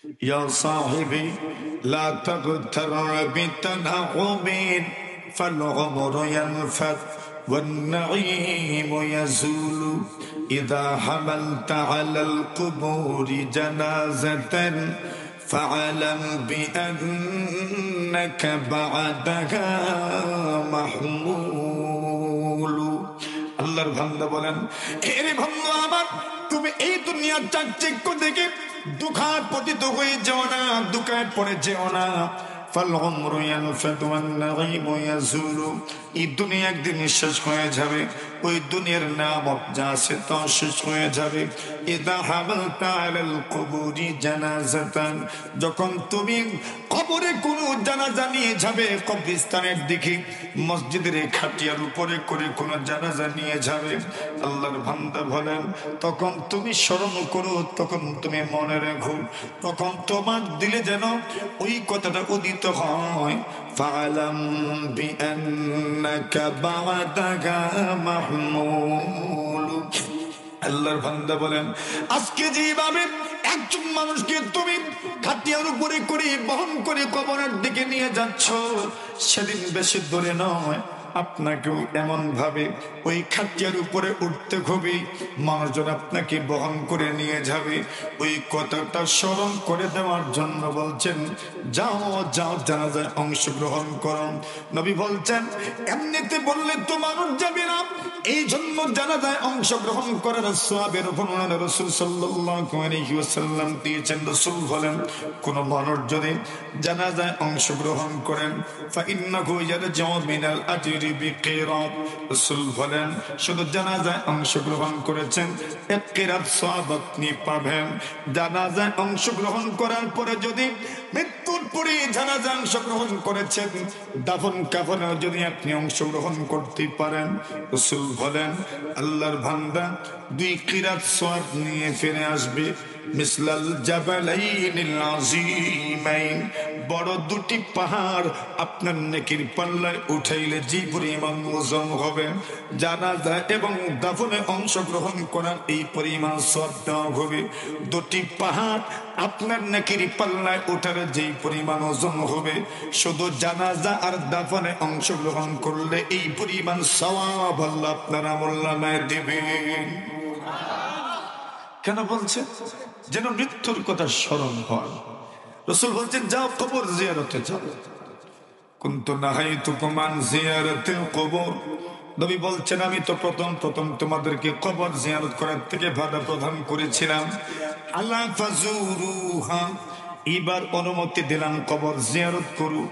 ইয়া সাহিবি লা তাগতার বিতানাউমিন ফাল-উমরু ইয়ানফাদ ওয়ান-নাঈমু ইয়াজুলু ইযা হামালতা আলাল কুবুরি জানাযাতান فاعلم بأنك بعدها محمول আল্লাহর বান্দা বলেন, এরে বান্দা আমার, তুমি এই দুনিয়ার চাকচিক্য দেখে দুঃখায় পতিত হয়ে যেও না, দুঃখায় পড়ে যেও না। ফাল-উমরু ইয়ানফাদু ওয়ান-নাঈমু ইয়াজুলু, এই দুনিয়া একদিন শেষ হয়ে যাবে, ওই দুনিয়ার নিয়ামত যা আছে তা শেষ হয়ে যাবে। ইযা হামালতা আলাল কুবুরি জানাযাতান, যখন তুমি কবরে কোনো জানাজা নিয়ে যাবে, কবরস্থানের দিকে মসজিদের খাটিয়ার উপরে করে কোনো জানাজা নিয়ে যাবে, আল্লাহর বান্দা বলেন, তখন তুমি স্মরণ করো, তখন তুমি মনে রেখো, তখন তোমার দিলে যেন ওই কথাটা উদিত হয়, ফাআলাম বিআন্নাকা বা'দাহা মাহমুল। আল্লাহর বান্দা বলেন, আজকে যেভাবে একজন মানুষকে তুমি খাটিয়ার উপরে করে বহন করে কবরের দিকে নিয়ে যাচ্ছ, সেদিন বেশি দূরে নয়, আপনাকেও এমন ভাবে ওই খাটিয়ার উপরে উঠতে হবে, মানুষজন আপনাকে বহন করে নিয়ে যাবে। ওই কথাটা স্মরণ করে দেওয়ার জন্য বলছেন, যাও যাও জানাজায় অংশগ্রহণ করো। নবী বলছেন, এমনিতে বললে তো মানুষ যাবে না, এই জন্য জানাজায় অংশগ্রহণ করার সওয়াবের বর্ণনা রাসূল সাল্লাল্লাহু আলাইহি ওয়াসাল্লাম দিয়েছেন। রাসূল বলেন, কোন মানুষ যদি জানাজায় অংশগ্রহণ করেন, ফাইন্নাহু ইয়ারজিউ মিনাল আজরি বিকিরাত, রাসূল বলেন, শুধু জানাজায় অংশগ্রহণ করেছেন এক কিরাত সওয়াব আপনি পাবেন। জানাজায় অংশগ্রহণ করার পরে যদি মৃত্যুর পরে জানাজায় অংশগ্রহণ করেছেন, দাফন কাফনেও যদি আপনি অংশগ্রহণ করতে পারেন, রাসূল বলেন, আল্লাহর বান্দা 2 কিরাত সওয়াব নিয়ে ফিরে আসবে। মিসলাল জাবালাইনিল আযীমাইন, বড় দুটি পাহাড় আপনার নেকির পাল্লায় উঠাইলে যে পরিমাণ ওজন হবে, জানাজা এবং দাফনে অংশগ্রহণ করার এই পরিমাণ সওয়াব দেওয়া হবে। দুটি পাহাড় আপনার নেকির পাল্লায় উঠালে যেই পরিমাণ ওজন হবে, শুধু জানাজা আর দাফনে অংশগ্রহণ করলে এই পরিমাণ সওয়াব আল্লাহ আপনার আমলনামায় দিবেন। কেন বলছে? যেন মৃত্যুর কথা স্মরণ হয়। রাসূল বলছেন, যাও কবর জিয়ারতে যাও। কুনতু নাহাইতুকুম আন জিয়ারাতিল কবর, নবী বলছেন, আমি তো প্রথম তোমাদেরকে কবর জিয়ারত করার থেকে বাধা প্রদান করেছিলাম। আলা ফাজুরুহা, এবার অনুমতি দিলাম কবর জিয়ারত করু।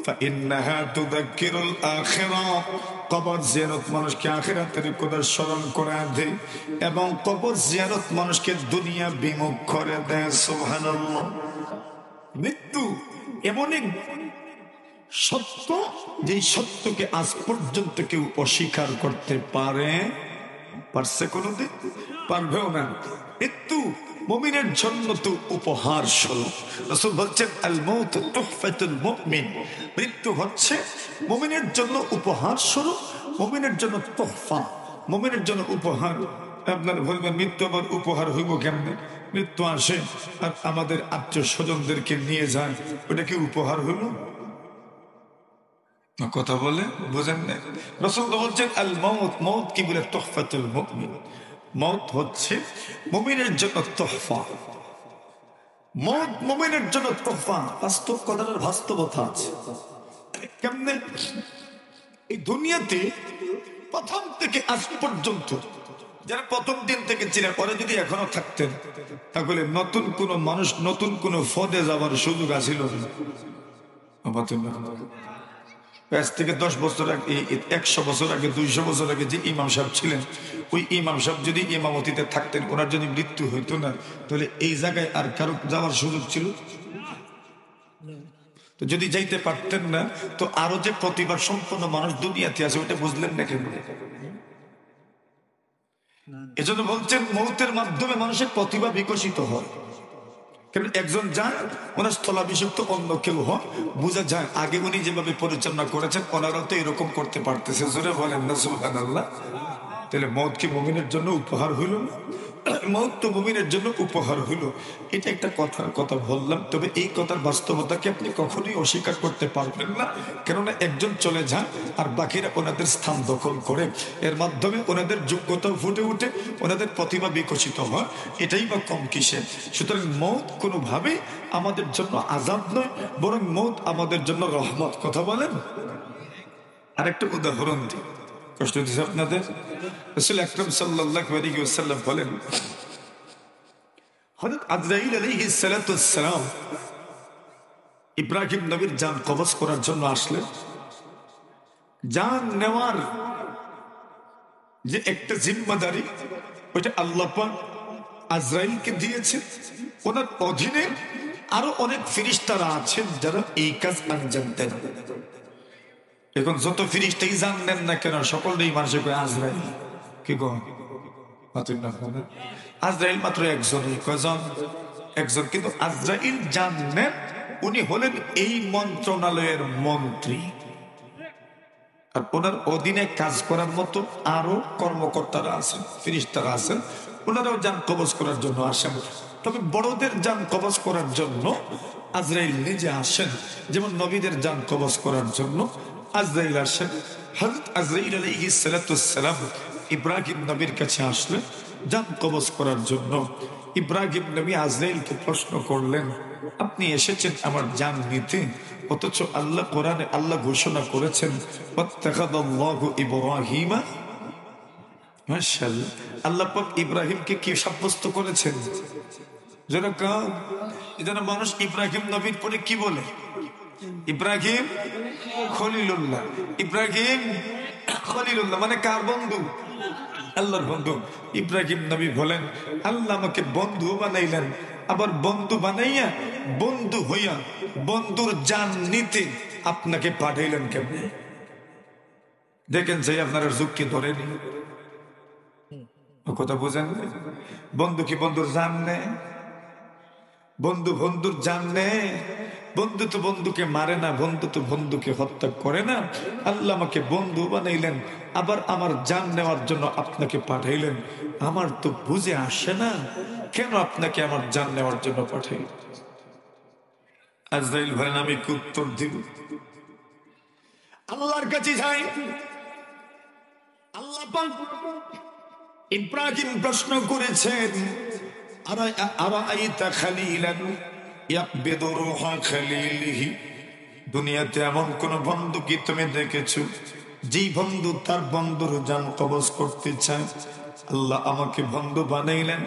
ফাইন্নাহা তুযাক্কিরুল আখিরাহ, কবর জিয়ারত মানুষকে আখিরাতের কথা স্মরণ করায় দেয় এবং কবর জিয়ারত মানুষকে দুনিয়া বিমুখ করে দেয়। সুবহানাল্লাহ। মৃত্যু এমন এক সত্য, যে সত্যকে আজ পর্যন্ত কেউ অস্বীকার করতে পারছে কোনদিন? পারবেও না। মৃত্যু মুমিনের জন্য তো উপহার স্বরূপ। রাসূল বলছেন, আল মাউত তুহফাতুল মুমিন, মৃত্যু হচ্ছে মুমিনের জন্য উপহার স্বরূপ, মুমিনের জন্য তোহফা, মুমিনের জন্য উপহার। আপনারা বলবেন, মৃত্যু আবার উপহার হইব কেমনে? মৃত্যু আসে আর আমাদের আত্মীয় স্বজনদেরকে নিয়ে যায়, ওটা কি উপহার হইল? কথা বলে বুঝেন না। রাসূল বলছেন, আল মাউত, মউত কি বলে? তুহফাতুল মুমিন, মউত হচ্ছে মুমিনের জন্য তোহফা। মউত মুমিনের জন্য তোহফা। বাস্তব কথাটার বাস্তবতা আছে। কেমনে? এই দুনিয়াতে প্রথম থেকে আজ পর্যন্ত যারা প্রথম দিন থেকে ছিলেন, পরে যদি এখনো থাকতেন, তাহলে নতুন কোন মানুষ নতুন কোন পদে যাওয়ার সুযোগ আছিল না। আজ থেকে 10 বছর আগে, 100 বছর আগে, 200 বছর আগে যে ইমাম সাহেব ছিলেন, ওই ইমাম সাহেব যদি ইমামতিতে থাকতেন, ওনার যদি মৃত্যু হইতো না, তাহলে এই জায়গায় আর কারো যাওয়ার সুযোগ ছিল? তো যদি যাইতে পারতেন না, তো আরো যে প্রতিভা সম্পন্ন মানুষ দুনিয়াতে আছে, ওটা বুঝলেন না কেন? এজন্য বলছেন, মৌতের মাধ্যমে মানুষের প্রতিভা বিকশিত হয়। কারণ একজন যায়, ওনার স্থলাভিষিক্ত অন্য কেউ হয়, বোঝা যায় আগে উনি যেভাবে পরিচালনা করেছেন, ওনারাও তো এরকম করতে পারতেছে। জোরে বলেন না সুবহানাল্লাহ। তাহলে মওত কি মুমিনের জন্য উপহার হইল না? মওত তো মুমিনের জন্য উপহার হইল, এটা একটা কথার কথা বললাম। তবে এই কথার বাস্তবতাকে আপনি কখনোই অস্বীকার করতে পারবেন না, কেননা একজন চলে যান আর বাকিরা ওনাদের স্থান দখল করে, এর মাধ্যমে ওনাদের যোগ্যতা ফুটে উঠে, ওনাদের প্রতিভা বিকশিত হয়, এটাই বা কম কিসে। সুতরাং মওত কোনোভাবেই আমাদের জন্য আযাব নয়, বরং মওত আমাদের জন্য রহমত। কথা বলেন। আরেকটা উদাহরণ দিই, কষ্ট দিচ্ছে আপনাদের। রাসূল আকরাম সাল্লাল্লাহু আলাইহি ওয়াসাল্লাম বলেন, হযরত আজরাইল আলাইহিস সালাতু ওয়াস সালাম ইব্রাহিম নবীর জান কবজ করার জন্য আসলেন। জান নেওয়ার যে একটা জিম্মাদারি, ওইটা আল্লাহ পাক আজরাইলকে দিয়েছেন। ওনার অধীনে আরো অনেক ফেরেশতারা আছেন যারা এই কাজ আঞ্জাম দেন। এখন যত ফেরেশতাই জান নেন না কেন, সকলেই মানুষের কয় আজরাইল। কি গো আজরাইল মাত্র একজনই, কয়জন? একজন। কিন্তু আজরাইল জান নেন, উনি হলেন এই মন্ত্রণালয়ের মন্ত্রী, আর ওনার অধীনে কাজ করার মতো আরো কর্মকর্তারা আছেন, ফেরেশতারা আছেন, ওনারাও জান কবজ করার জন্য আসেন। তবে বড়দের জান কবজ করার জন্য আজরাইল নিজে আসেন, যেমন নবীদের জান কবজ করার জন্য আজরাইল আসেন। হযরত আজরাইল আলাইহিস সালাতু ওয়াস সালাম ইব্রাহিম নবীর কাছে আসলেন জান কবজ করার জন্য। ইব্রাহিম নবী আজরাইলকে প্রশ্ন করলেন, আপনি এসেছেন আমার জান নিতে, অথচ আল্লাহ কোরআনে আল্লাহ ঘোষণা করেছেন ওয়াত্তাখাযাল্লাহু ইব্রাহিমা, মাশাআল্লাহ, আল্লাহ পাক ইব্রাহিমকে কি সাব্যস্ত করেছেন? যারা কান এজন্য মানুষ ইব্রাহিম নবীর পরে কি বলে? ইব্রাহিম খলিলুল্লাহ। ইব্রাহিম খলিলুল্লাহ মানে কার বন্ধু? আল্লাহর বন্ধু। ইব্রাহিম নবী বলেন, আল্লাহ আমাকে বন্ধু বানাইলেন, আবার বন্ধু বানাইয়া বন্ধু হইয়া বন্ধুর জান নিতে আপনাকে পাঠাইলেন কেমনে? দেখেন যে আপনার যুক্তি ধরেনি, কথা বুঝেন? বন্ধু কি বন্ধুর জান নেয়? বন্ধু বন্ধুর জান নেয়? বন্ধু তো বন্ধুকে মারে না, বন্ধু তো বন্ধুকে হত্যা করে না। আল্লাহ আমাকে বন্ধু বানাইলেন, আবার আমার জান নেওয়ার জন্য আপনাকে পাঠাইলেন। আমার তো বুঝে আসে না কেন আপনাকে আমার জান নেওয়ার জন্য পাঠাইলেন। আজরাইল বলেন, আমি কি উত্তর দিব? আল্লাহর কাছে যাই। আল্লাহ পাক ইব্রাহিম প্রশ্ন করেছেন, আরাআইতা খালিলান ইয়াকবিদু রূহা খালিলিহি, দুনিয়াতে এমন কোন বন্ধু কি তুমি দেখেছো যেই বন্ধু তার বন্ধুর জান কবজ করতে চায়? আল্লাহ আমাকে বন্ধু বানাইলেন,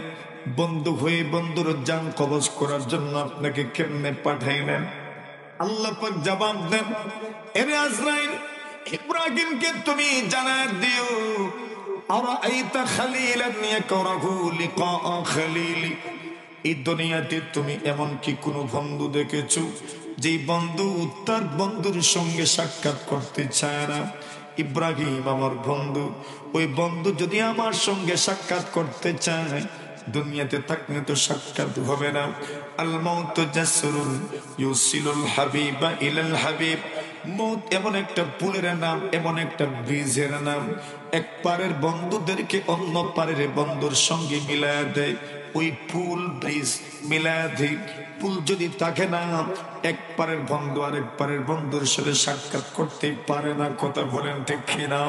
বন্ধু হয়ে বন্ধুর জান কবজ করার জন্য আপনাকে কেমনে পাঠাইলেন? আল্লাহ পাক জবাব দেন, এরে আজরাইল, ইব্রাহিমকে তুমি জানায় দিও, আরাআইতা খালিলান ইয়াকরাহু লিকা খালিলি, এই দুনিয়াতে তুমি এমন কি কোন বন্ধু দেখেছো যে বন্ধু তার বন্ধুর সঙ্গে সাক্ষাৎ করতে চায় না? ইব্রাহিম আমার বন্ধু, ওই বন্ধু যদি আমার সঙ্গে সাক্ষাৎ করতে চায়, দুনিয়াতে থাকলে তো সাক্ষাৎ হবে না। আল মাউতু জাসরুন ইউসিলুল হাবিবা ইলাল হাবিব, মৌত এমন একটা পুলের নাম, এমন একটা ব্রিজের নাম, এক পারের বন্ধুদেরকে অন্য পারের বন্ধুর সঙ্গে মিলায় দেয়। ওই পুল ব্রিজ মিলায় দেয়। পুল যদি থাকে না, এক পারের বন্ধু আরেক পারের বন্ধুর সাথে সাক্ষাৎ করতে পারে না। কথা বলেন ঠিক কিনা?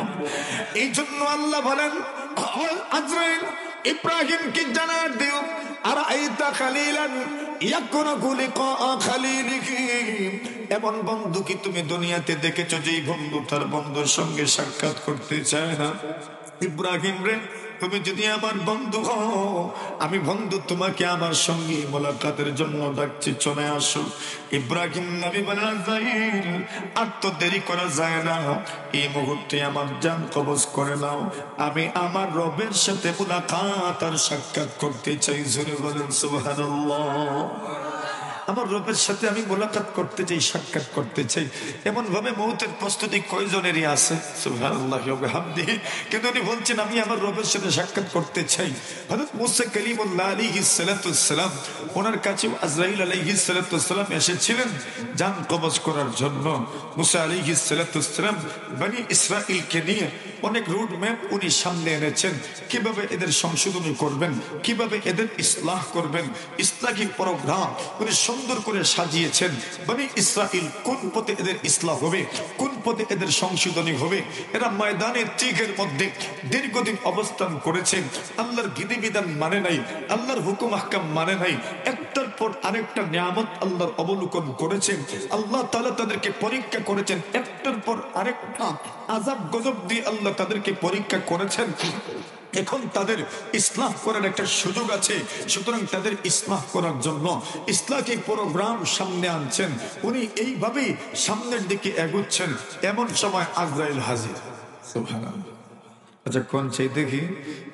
এই জন্য আল্লাহ বলেন, আজরাইল ইব্রাহিমকে জানার দিও, আরাআইতা খালিলান ইয়াকরাহু লিকা খালিলিহি, এমন বন্ধু কি তুমি দুনিয়াতে দেখেছো যেই বন্ধু তার বন্ধুর সঙ্গে সাক্ষাৎ করতে চায় না? ইব্রাহিম রে, তুমি যদি আমার বন্ধু হও, আমি বন্ধু তোমাকে আমার সঙ্গে মোলাকাতের জন্য ডাকছি, চলে আসো। ইব্রাহিম নবী বলেন, আজরাইল আর তো দেরি করা যায় না, এই মুহূর্তে আমার জান কবজ করে নাও, আমি আমার রবের সাথে মোলাকাত আর সাক্ষাৎ করতে চাই। জোরে বলেন সুবহানাল্লাহ। আমার রবের সাথে আমি মোলাকাত করতে চাই, সাক্ষাৎ করতে চাই। এমন ভাবে মৌতের প্রস্তুতি কয়জনেরই আছে? সুবহানাল্লাহি ওয়া বিহামদিহি। কিন্তু উনি বলছেন, আমি আমার রবের সাথে সাক্ষাৎ করতে চাই। হযরত মুসা কালিমুল্লাহ আলাইহিস সালাতু ওয়াস সালাম, ওনার কাছে আজরাইল আলাইহিস সালাতু ওয়াস সালাম এসেছিলেন জান কবজ করার জন্য। মুসা আলাইহিস সালাতু ওয়াস সালাম বনি ইসরাইলকে নিয়ে অনেক রুট ম্যাপ উনি সামনে এনেছেন, কিভাবে এদের সংশোধনী করবেন, কিভাবে এদের ইসলাহ করবেন। ইসলাহিক প্রোগ্রাম উনি সুন্দর করে সাজিয়েছেন। বনি ইসরাইল কোন পথে এদের ইসলাহ হবে, কোন পথে এদের সংশোধনী হবে। এরা ময়দানে তিগের মধ্যে দীর্ঘদিন অবস্থান করেছে, আল্লাহর বিধিবিধান মানে নাই, আল্লাহর হুকুম আহকাম মানে নাই, একটার পর আরেকটা নিয়ামত আল্লাহর অবলোকন করেছেন। আল্লাহ তাআলা তাদেরকে পরীক্ষা করেছেন, একটার পর আরেকটা আযাব গজব দিয়ে আল্লাহ তাদেরকে পরীক্ষা করেছেন। এখন তাদের ইসলাহ করার একটা সুযোগ আছে, সুতরাং তাদের ইসলাহ করার জন্য ইসলাহিক প্রোগ্রাম সামনে আনছেন। উনি এইভাবেই সামনের দিকে এগোচ্ছেন, এমন সময় আজরাইল হাজির। সুবহানাল্লাহ। আচ্ছা কোন সেই দেখি,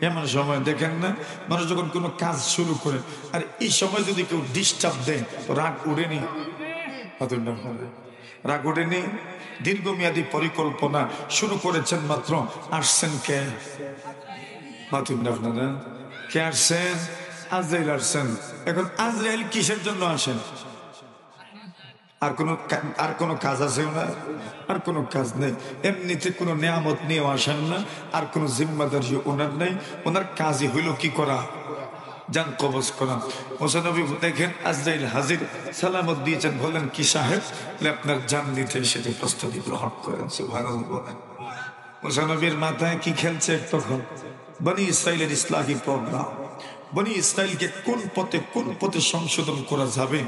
এমন সময় দেখেন না মানুষ যখন কোনো কাজ শুরু করে, আর এই সময় যদি কেউ ডিস্টার্ব দেয় রাগ উড়েনি, রাগ উঠেনি। দীর্ঘমেয়াদী পরিকল্পনা শুরু করেছেন, মাত্র আসছেন কে? আপনারা কে আসছেন? আজরাইল আসছেন। এখন আজরাইল কিসের জন্য আসেন? আর কোনো কাজ আছে ওনার? আর কোনো কাজ নেই। এমনিতে কোনো নিয়ামত নিয়েও আসেন না, আর কোনো জিম্মাদারি ওনার নেই। ওনার কাজই হইল কি করা? জান কবজ করা। মুসা নবী দেখেন আজরাইল হাজির, সালামত দিয়েছেন, বললেন কি সাহেব? আপনার জান নিতে এসেছে, প্রস্তুতি গ্রহণ করেন। সুবহানাল্লাহ। মুসা নবীর মাথায় কি খেলছে তখন? বনি ইসরাইলের ইসলাহি প্রোগ্রাম, বনি ইসরাইলকে কোন পথে সংশোধন করা যাবে,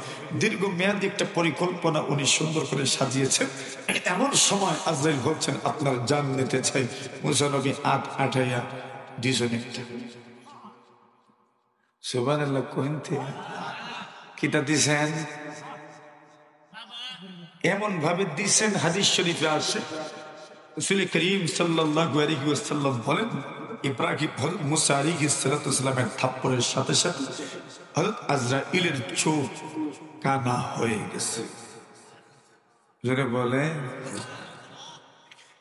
দীর্ঘমেয়াদী একটা পরিকল্পনা উনি সুন্দর করে সাজিয়েছেন। এমন সময় আজরাইল বলছেন আপনার জান নিতে চাই। মুসা নবী আঠাইয়া দুইজন একটা সুবহানাল্লাহ কইতে কিটা দিছেন, এমন ভাবে দিছেন হাদিস শরীফে আসে, রাসূল করিম সাল্লাল্লাহু আলাইহি ওয়াসাল্লাম বলেন ইব্রাহিম হযরত মুসা আলাইহিস সালাতু ওয়াসসালামের থাপ্পড়ের সাথে সাথে হযরত আজরাইলের চোখ কানা হয়ে গেছে। যারা বলে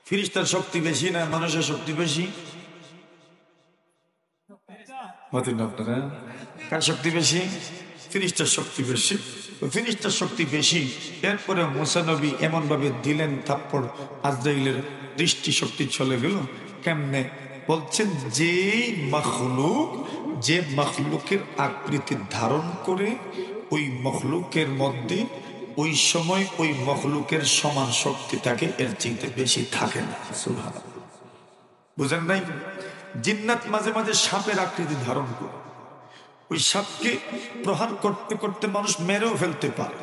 ফেরেশতার শক্তি বেশি না মানুষের শক্তি বেশি? আপনারা কার শক্তি বেশি? ফেরেশতার শক্তি বেশি। ফেরেশতার শক্তি বেশি, এরপরে মুসা নবী এমন ভাবে দিলেন থাপ্পড়, আজরাইলের দৃষ্টি শক্তি চলে গেল। কেমনে? বলছেন যে মখলুকের আকৃতি ধারণ করে ওই মখলুকের মধ্যে ওই সময় ওই মখলুকের সমান শক্তি থাকে, এর চাইতে বেশি থাকে না। সুবহানাল্লাহ। বুঝেন নাই? জিন্নাত মাঝে মাঝে সাপের আকৃতি ধারণ করে, ওই সাপকে প্রহার করতে করতে মানুষ মেরেও ফেলতে পারে।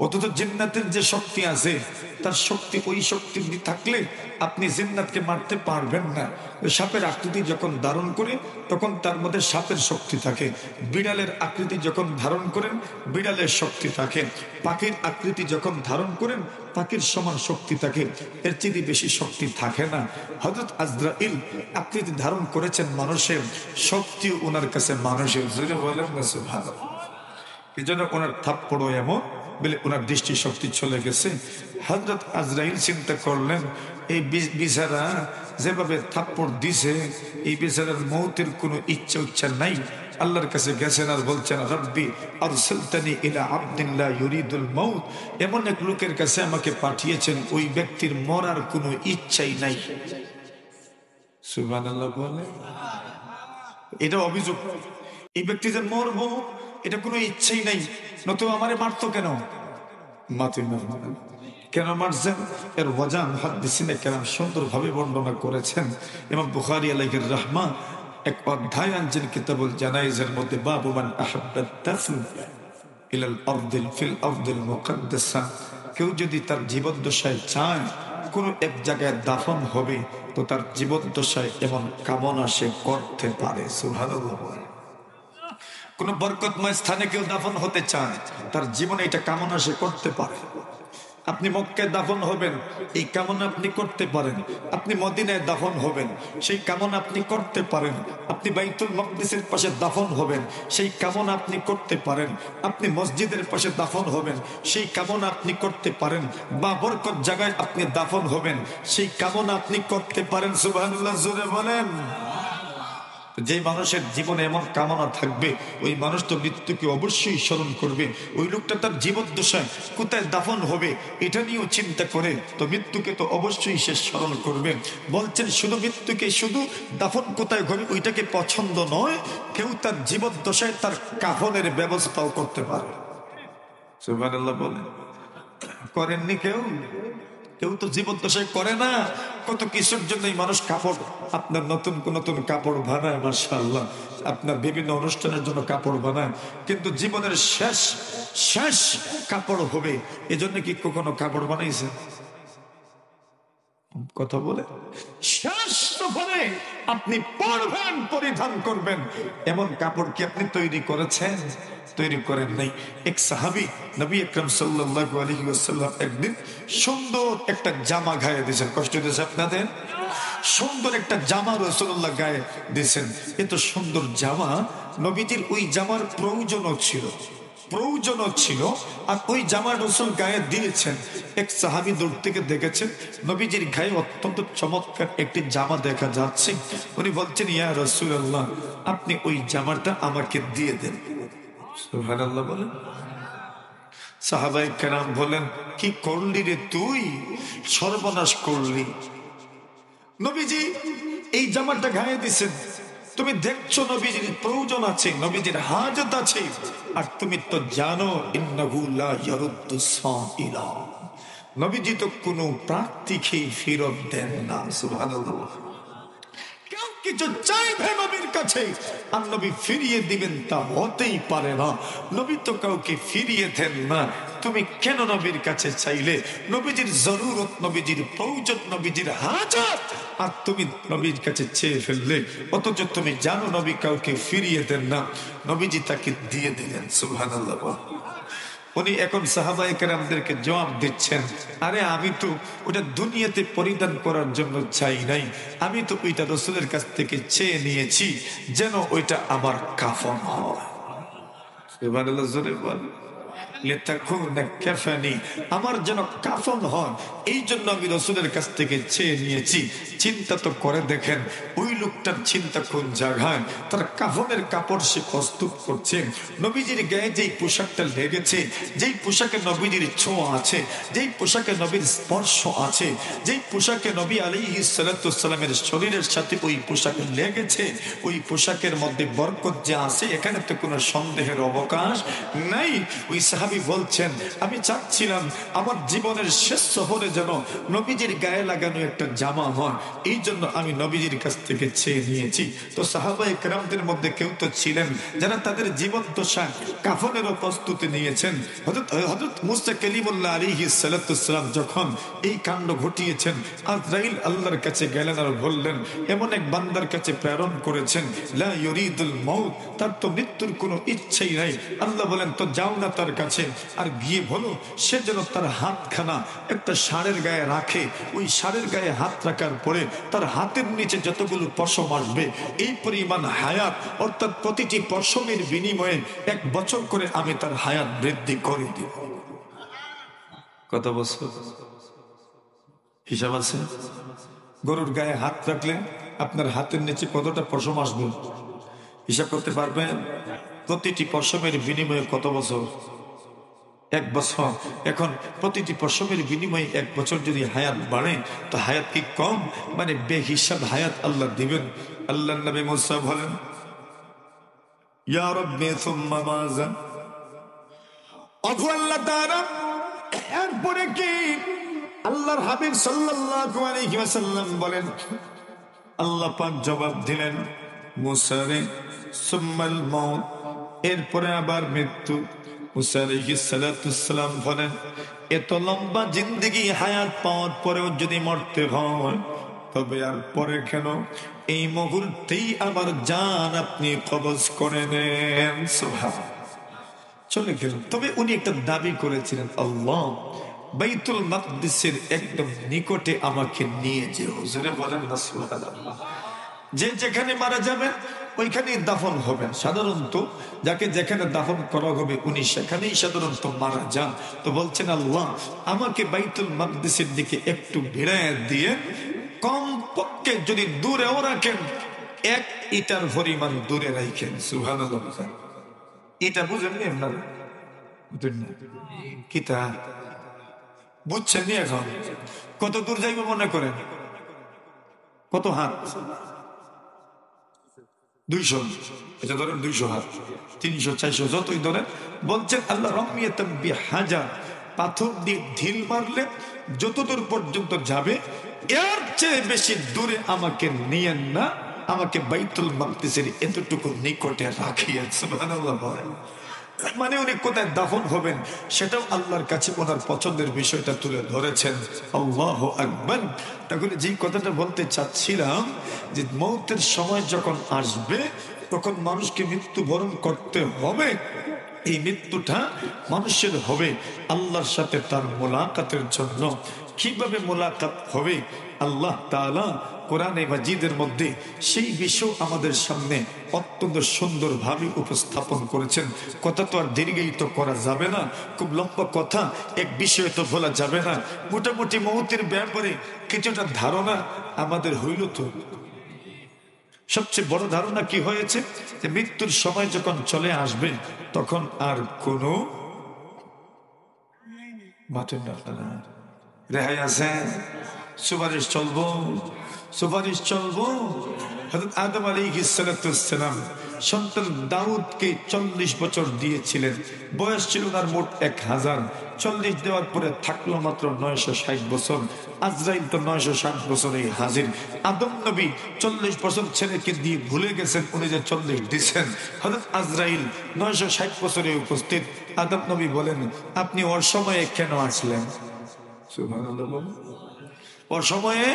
অথচ জিন্নাতের যে শক্তি আছে, তার শক্তি ওই শক্তি থাকলে আপনি জিন্নাতকে মারতে পারবেন না। সাপের আকৃতি যখন ধারণ করে তখন তার মধ্যে সাপের শক্তি থাকে। বিড়ালের আকৃতি যখন ধারণ করেন বিড়ালের শক্তি থাকে। পাখির আকৃতি যখন ধারণ করেন পাখির সমান শক্তি থাকে, এর চেয়ে বেশি শক্তি থাকে না। হযরত আজরাইল আকৃতি ধারণ করেছেন মানুষের, শক্তিও ওনার কাছে মানুষের। জোরে বলেন না সুবহানাল্লাহ। এই জন্য ওনার থাপ্পড় এমন বলে ওনার দৃষ্টি শক্তি চলে গেছে। হযরত আজরাইল চিন্তা করলেন এই বেচারা যেভাবে থাপ্পড় দিছে, এই বেচারার মৌতের কোনো ইচ্ছা নাই। আল্লাহর কাছে গেছেন আর বলছেন রব্বি আরসালতানি ইলা আবদিন লা ইউরিদুল মাউত, এমন এক লোকের কাছে আমাকে পাঠিয়েছেন ওই ব্যক্তির মরার কোনো ইচ্ছাই নাই। সুবহানাল্লাহ বলে এটা অভিযোগ, এই ব্যক্তি যে মরবো এটা কোনো ইচ্ছাই নাই, নতুবা আমারে মারতো কেন? কেন মারছেন এর ওয়াজহ মুহাদ্দিসিনে কেরাম সুন্দরভাবে বর্ণনা করেছেন। ইমাম বুখারী আলাইহির রাহমা এক অধ্যায় আনছেন কিতাবুল জানাইজের মধ্যে, বাবু মান আহাব্বা দাফন ইলাল আরদিল ফিল আরদিল মুকাদ্দাসা, কেউ যদি তার জীবদ্দশায় চায় কোনো এক জায়গায় দাফন হবে তো তার জীবদ্দশায় এমন কামনা সে করতে পারে। সুবহানাল্লাহ। কোন বরকতময় স্থানে কেউ দাফন হতে চায়, তার জীবনে এটা কামনা সে করতে পারে। আপনি মক্কায় দাফন হবেন, এই কামনা আপনি করতে পারেন। আপনি মদিনায় দাফন হবেন, সেই কামনা আপনি করতে পারেন। আপনি বাইতুল মাকদিসের পাশে দাফন হবেন, সেই কামনা আপনি করতে পারেন। আপনি মসজিদের পাশে দাফন হবেন, সেই কামনা আপনি করতে পারেন। বা বরকত জায়গায় আপনি দাফন হবেন, সেই কামনা আপনি করতে পারেন। সুবহানাল্লাহ জোরে বলেন। যে মানুষের জীবনে এমন কামনা থাকবে ওই মানুষ তো মৃত্যুকে অবশ্যই স্মরণ করবে। ওই লোকটা তার জীবদ্দশায় কোথায় দাফন হবে এটা নিয়েও চিন্তা করে, তো মৃত্যুকে তো অবশ্যই সে স্মরণ করবে। বলছেন শুধু মৃত্যুকে, শুধু দাফন কোথায় হবে ওইটাকে পছন্দ নয়, কেউ তার জীবদ্দশায় তার কাফনের ব্যবস্থাও করতে পারে। সুবহানাল্লাহ বলেন, করেননি কেউ? কেউ তো জীবদ্দশায় করে না। কত কিছুর জন্যই মানুষ কাপড়, আপনার নতুন নতুন কাপড় বানায়, মাশাআল্লাহ, আপনার বিভিন্ন অনুষ্ঠানের জন্য কাপড় বানায়, কিন্তু জীবনের শেষ শেষ কাপড় হবে এজন্য কি কখনো কাপড় বানাইছে? কথা বলে শেষ সফরে আপনি পরবেন, পরিধান করবেন, এমন কাপড় কি আপনি তৈরি করেছেন? তৈরি করেন নাই। এক সাহাবী নবী আকরাম সাল্লাল্লাহু আলাইহি ওয়াসাল্লাম একদিন সুন্দর একটা জামা গায়ে দিয়েছেন। কষ্ট দিয়েছে আপনাদের? সুন্দর একটা জামা রাসূলুল্লাহ গায়ে দিয়েছেন। এত সুন্দর জামা, নবীজির ওই জামার প্রয়োজনও ছিল, আর ওই জামা রাসূল গায়ে দিয়েছেন। এক সাহাবী দূর থেকে দেখেছেন নবীজির গায়ে অত্যন্ত চমৎকার একটি জামা দেখা যাচ্ছে। উনি বলছেন, ইয়া রাসূলুল্লাহ, আপনি ওই জামাটা আমাকে দিয়ে দেন। সুবহানাল্লাহ বলেন। সাহাবায়ে কেরাম বলেন, কি করলি রে তুই, সর্বনাশ করলি। নবীজি এই জামাটা গায়ে দিছেন, তুমি দেখছো নবীজির প্রয়োজন আছে, নবীজির হাজত আছে, আর তুমি তো জানো ইন্নাহু লা ইয়ারুদ্দুস সাইলা, নবীজি তো কোনো প্রার্থীকে ফেরত দেন না। সুবহানাল্লাহ। কেউ কিছু চাইবে নবীর কাছে আর নবী ফিরিয়ে দিবেন তা হতেই পারে না। নবী তো কাউকে ফিরিয়ে দেন না। তুমি কেন নবীর কাছে চাইলে? নবীজির জরুরত, নবীজির প্রয়োজন, নবীজির হাজাত, আর তুমি নবীর কাছে চেয়ে ফেললে, অথচ তুমি জানো নবী কাউকে ফিরিয়ে দেন না। নবীজি তাকে দিয়ে দিলেন। সুবহানাল্লাহ। উনি এখন সাহাবায়ে কেরামদেরকে জবাব দিচ্ছেন, আরে আমি তো ওটা দুনিয়াতে পরিধান করার জন্য চাই নাই, আমি তো ওইটা রাসূলের কাছ থেকে চেয়ে নিয়েছি যেন ওইটা আমার কাফন হয়। সুবহানাল্লাহ জোরে বল। আমার যেন কাফন হয়, এই জন্য আমি রাসূলের কাছ থেকে চেয়ে নিয়েছি। চিন্তা তো করে দেখেন ওই লোকটার চিন্তা কোন জায়গায়, তার কাফনের কাপড় সে প্রস্তুত করছে। নবীজির গায়ে যেই পোশাকটা লেগেছে, যেই পোশাকে নবীজির ছোঁয়া আছে, যেই পোশাকে নবীর স্পর্শ আছে, যেই পোশাকে নবী আলাইহিস সালাতু ওয়াসসালামের শরীরের সাথে ওই পোশাক লেগেছে, ওই পোশাকের মধ্যে বরকত যে আছে এখানে তো কোনো সন্দেহের অবকাশ নাই। ওই সাহাবী বলছেন, আমি চাচ্ছিলাম আমার জীবনের শেষ সফরে যেন নবীজির গায়ে লাগানো একটা জামা হয়, এই জন্য আমি নবীজির কাছ থেকে চেয়ে নিয়েছি। তো সাহাবায়ে কেরামদের মধ্যে কেউ তো ছিলেন যারা তাদের জীবদ্দশায় কাফনেরও প্রস্তুতি নিয়েছেন। হযরত মুসা কালিমুল্লাহ আলাইহিস সালাতু ওয়াসসালাম যখন এই কাণ্ড ঘটিয়েছেন, আজরাইল আল্লাহর কাছে গেলেন আর বললেন, এমন এক বান্দার কাছে প্রেরণ করেছেন লা ইউরিদুল মাউত, তার তো মৃত্যুর কোনো ইচ্ছাই নাই। আল্লাহ বলেন, তো যাও না তার কাছে, আর গিয়ে বলো সে যেন তার হাতখানা একটা ষাঁড়ের গায়ে রাখে। ওই ষাঁড়ের গায়ে হাত রাখার পরে তার হাতের নিচে যতগুলো পশম আসবে এই পরিমাণ হায়াত, অর্থাৎ প্রতিটি পশমের বিনিময়ে 1 বছর করে আমি তার হায়াত বৃদ্ধি করে দিব। কত বছর হিসাব আছে? গরুর গায়ে হাত রাখলে আপনার হাতের নিচে কতটা পশম আসবে হিসাব করতে পারবেন? প্রতিটি পশমের বিনিময়ে কত বছর? 1 বছর। এখন প্রতিটি পশমের বিনিময়ে 1 বছর যদি হায়াত বাড়ে, তো হায়াত কি কম? মানে বেহিসাব হায়াত আল্লাহ দিবেন। আল্লাহর নবী মুসা বলেন, ইয়া রাব্বি সুম্মা মাযা, ওগো আল্লাহ তাআলা, এরপরে কি? আল্লাহর হাবিব সাল্লাল্লাহু আলাইহি ওয়াসাল্লাম বলেন, আল্লাহ পাক জবাব দিলেন, মুসা রে, সুম্মাল মাউত, এরপরে আবার মৃত্যু। মুসা আলাইহিস সালাতু ওয়াসসালাম বলেন, এত লম্বা জিন্দেগি হায়াত পাওয়ার পরেও যদি মরতে হয়, তবে আর পরে কেন? এই মুহূর্তেই আবার জান আপনি কবজ করে নেন। সুবহানাল্লাহ। চলে গেলেন। তবে উনি একটা দাবি করেছিলেন, আল্লাহ বাইতুল মাকদিসের একদম নিকটে আমাকে নিয়ে যেও। হুজুরে বলেন না সুবহানাল্লাহ। যে যেখানে মারা যাবেন ওইখানেই দাফন হবেন। সাধারণত যাকে যেখানে দাফন করা হবে উনি সেখানেই সাধারণত মারা যান। তো বলছেন, আল্লাহ আমাকে বাইতুল মাকদিসের দিকে একটু ভিড়ায় দিয়ে কম পক্ষে যদি দূরেও রাখেন এক ইটার পরিমাণ দূরে রাখেন। সুবহানাল্লাহ। এটা বুঝেননি আপনারা? কিতা বুঝছেন নি? এখন কত দূর যাইব মনে করেন? কত হাত? 200। এটা ধরেন 200 হাত, 300, 400 যতই ধরেন। বলছেন আল্লাহ রহমিয়াতাম বিহাজার, পাথর দিয়ে ঢিল মারলে যতদূর পর্যন্ত যাবে এর চেয়ে বেশি দূরে আমাকে নিয়েন না, আমাকে বাইতুল মাকদিসের এতটুকু নিকটে রাখিয়েন। সুবহানাল্লাহ। মানে উনি কোথায় দাফন হবেন সেটাও আল্লাহর কাছে ওনার পছন্দের বিষয়টা তুলে ধরেছেন। আল্লাহু আকবার। তাহলে যেই কথাটা বলতে চাচ্ছিলাম যে মৌতের সময় যখন আসবে তখন মানুষকে মৃত্যুবরণ করতে হবে। এই মৃত্যুটা মানুষের হবে আল্লাহর সাথে তার মোলাকাতের জন্য। কিভাবে মোলাকাত হবে আল্লাহ তাআলা কোরআনে মাজিদের মধ্যে সেই বিষয় আমাদের সামনে অত্যন্ত সুন্দরভাবে উপস্থাপন করেছেন। কথা তো আর দীর্ঘায়িত করা যাবে না, খুব লম্বা কথা, এক বিষয় তো বলা যাবে না। মোটামুটি মৌতের ব্যাপারে কিছুটা ধারণা আমাদের হইল। তো সবচেয়ে বড় ধারণা কি হয়েছে যে মৃত্যুর সময় যখন চলে আসবে তখন আর কোনো রেহাই আছে? সুপারিশ চলবো, সুপারিশ চলবো। হযরত আদম আলাইহিস সালাম সন্তান দাউদকে 40 বছর দিয়েছিলেন, বয়স ছিল তার মোট 1000। 40 দেওয়ার পরে থাকলো মাত্র 960 বছর। আজরাইল তো 960 বছরে হাজির। আদম নবী 40 বছর ছেলেকে দিয়ে ভুলে গেছেন, উনি যে 40 দিচ্ছেন। হযরত আজরাইল 960 বছরে উপস্থিত। আদম নবী বলেন, আপনি ওর সময়ে কেন আসলেন? সুবহানাল্লাহ। ওর সময়ে,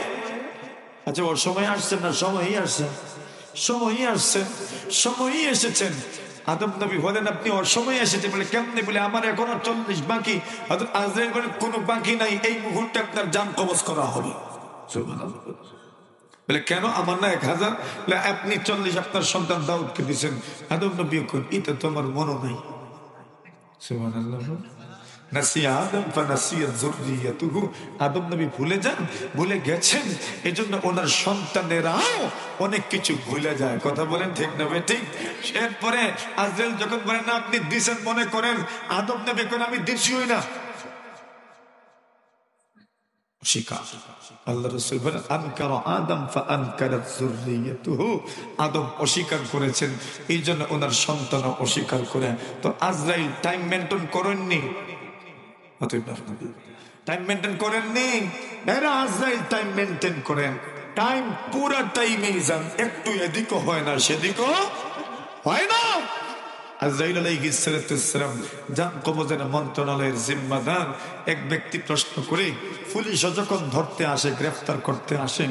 আচ্ছা ওর সময় আসছেন না সময়ই আসছেন? সময়ই আসছেন, সময়ই এসেছেন। আদম নবী বলেন আপনি ওর সময় এসেছেন। বলে কেমনে? বলে আমার এখনো 40 বাকি। আজরাইল বলে কোনো বাকি নাই, এই মুহূর্তে আপনার জান কবজ করা হবে। বলে কেন? আমার না 1000। বলে আপনি 40 আপনার সন্তান দাউদকে দিচ্ছেন। আদম নবী এটা তো আমার মনে নাই। সুবহানাল্লাহ। আদম নবী ভুলে যান, ভুলে গেছেন, এজন্য ওনার সন্তানেরাও অনেক কিছু ভুলে যায়। কথা বলেন ঠিক না ঠিক? এরপরে আজরাইল যখন বলেন না আপনি দিছেন মনে করেন, আদম নবী কোন আমি দিছিই না, শিকার। আল্লাহ রাসূল বলেন আনকারা আদম ফাআনকারাত যুররিয়াতুহু, আদম অস্বীকার করেছেন, এই জন্য ওনার সন্তান অস্বীকার করে। তো আজরাইল টাইম মেনটেন করেননি, টাইম মেনটেন করেননি। এরা আজরাইল টাইম মেনটেন করেন, টাইম পুরা টাইমেই যান, একটু এদিকও হয় না সেদিকও হয় না। আজরাইল আলাইহিস সালাম জান কবজের মন্ত্রণালয়ের জিম্মাদার। এক ব্যক্তি প্রশ্ন করে পুলিশ যখন ধরতে আসে, গ্রেফতার করতে আসে,